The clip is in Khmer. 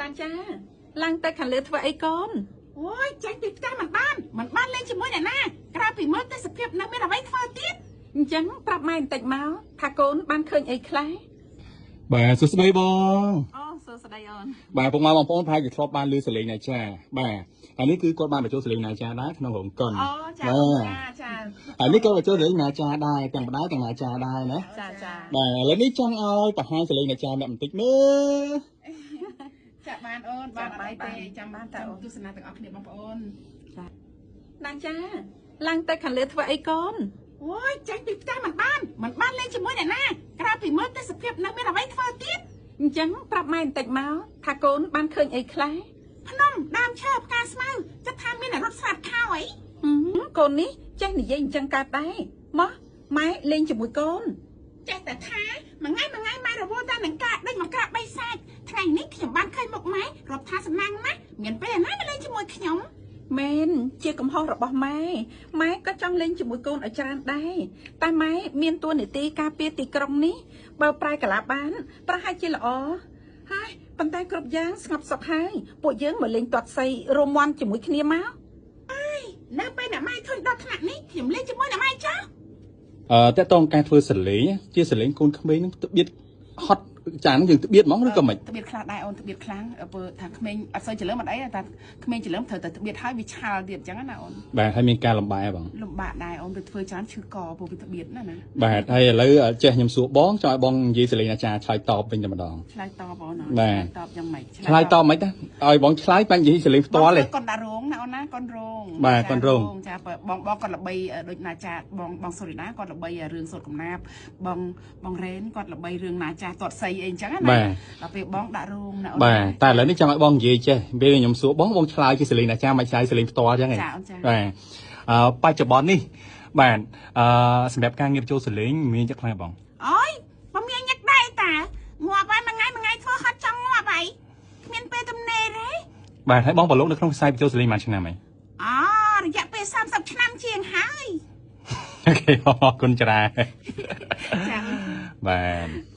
ណាចាឡើងទៅខាងលើធ្វើអីកូនអូយចាញ់ពីផ្ទះមិនបានលេងជាមួយអ្នកណាក្រៅពីមើលទេសភាពនៅមានអ្វីធ្វើទៀតអញ្ចឹងប្រាប់ម៉ែបន្តិចមកថាកូនបានឃើញអីខ្លះបាទសួស្តីបងអូសួស្តីអូនបាទពុកម៉ែបងប្អូនប្រហែលជាធ្លាប់បានឮសលេងណាចាបាទហើយនេះគឺគាត់បានបញ្ចូលសលេងណាចាដែរក្នុងរោងកុនអូចាចាហើយនេះក៏បញ្ចូលសលេងណាចាដែរទាំងម្ដាយទាំងណាចាដែរណាចាបាទឥឡូវនេះចង់ឲ្យបង្ហាញសលេងណាចាអ្នកបន្តិចមើលចាបានអូនបានបាយទេចាំបានតើអូនទស្សនាទាំងអស់គ្នាបងប្អូនចាណាចាឡើងទៅខាងលើធ្វើអីកូនអូយចាញ់ពីផ្ទះមិនបានលេងជាមួយអ្នកណាក្រៅពីមើលទេសភាពនៅមានអ្វីធ្វើទៀតអញ្ចឹងប្រាប់ម៉ែបន្តិចមកថាកូនបានឃើញអីខ្លះភ្នំដើមឈើផ្កាស្មៅចិត្តថាមានរត់ស្រាតខោអីកូននេះចេះនិយាយអញ្ចឹងកើតដែរមកម៉ែលេងជាមួយកូនចេះតែថាមួយថ្ងៃម៉ែរវល់តែនឹងការដេញមកក្រាបបីសាច់ថ្ងៃនេះខ្ញុំបានឃើញមុខម៉ែរាប់ថាសំណាងណាស់មានពេលណាមកលេងជាមួយខ្ញុំមែនជាកំហុសរបស់ម៉ែក៏ចង់លេងជាមួយកូនឲ្យច្រើនដែរតែម៉ែមានតួនាទីការពារទីក្រុងនេះបើប្រែកាឡាបានប្រហែលជាល្អហើយប៉ុន្តែគ្រប់យ៉ាងស្ងប់សុខហើយពួកយើងមកលេងទាត់សីរមន់ជាមួយគ្នាមកអើយនៅពេលអ្នកម៉ែធុញដល់ថ្នាក់នេះខ្ញុំលេងជាមួយអ្នកម៉ែចាតើតើការធ្វើសលេងជាសលេងកូនក្មេងនឹងត្បៀតហត់ចានយើងត្បៀតហ្មងឬក៏មិនត្បៀតខ្លាំងដែរអូនត្បៀតខ្លាំងព្រោះថាក្មេងអត់សូវច្រឡឹមអត់អីតែក្មេងច្រឡឹមត្រូវតែត្បៀតហើយវាឆាល់ទៀតអញ្ចឹងណាអូនបាទហើយមានការលំបាកបងលំបាកដែរអូនទៅធ្វើច្រើនឈឺកព្រោះវាត្បៀតណាបាទហើយឥឡូវចេះខ្ញុំសួរបងចង់ឲ្យបងនិយាយសលេងអាចារ្យឆ្លើយតបវិញតែម្ដងឆ្លើយតបអូនបាទតបយ៉ាងម៉េចឆ្លើយតបមិនទេឲ្យបងឆ្លើយបាញ់និយាយសលេងផ្ទាល់ទេកូនដាក់រោងណាអូនណាកូនរោងបាទកូនរោងចាបងគាត់ល្បីដូចណាចាបងសូរីណាគាត់ល្បីរឿងសូត្រកំណាព្យបងរ៉េនគាត់ល្បីរឿងណាចាទាត់សីអីអញ្ចឹងណាដល់ពេលបងដាក់រោងណាអូនបាទតែឥឡូវនេះចង់ឲ្យបងនិយាយចេះពេលខ្ញុំសួរបងឆ្លើយជាសលេងអាចារ្យមិនឆ្លើយសលេងផ្ទាល់អញ្ចឹងឯងបាទបច្ចុប្បន្ននេះបាទសម្រាប់ការងារចូលសលេងមានចិត្តខ្លាំងបងអូយបើមានញឹកដែរតាងាប់ហើយមួយថ្ងៃធ្វើហត់ចង់ងាប់ហើយគ្មានពេលទំនេរទេបាទហើយបងប្រឡូកនៅក្នុងខ្សែចូលសលេងមួយឆ្នាំហើយអូរយៈពេល30ឆ្នាំជាងហើយអូខេអរគុណច្រើនចាបាទ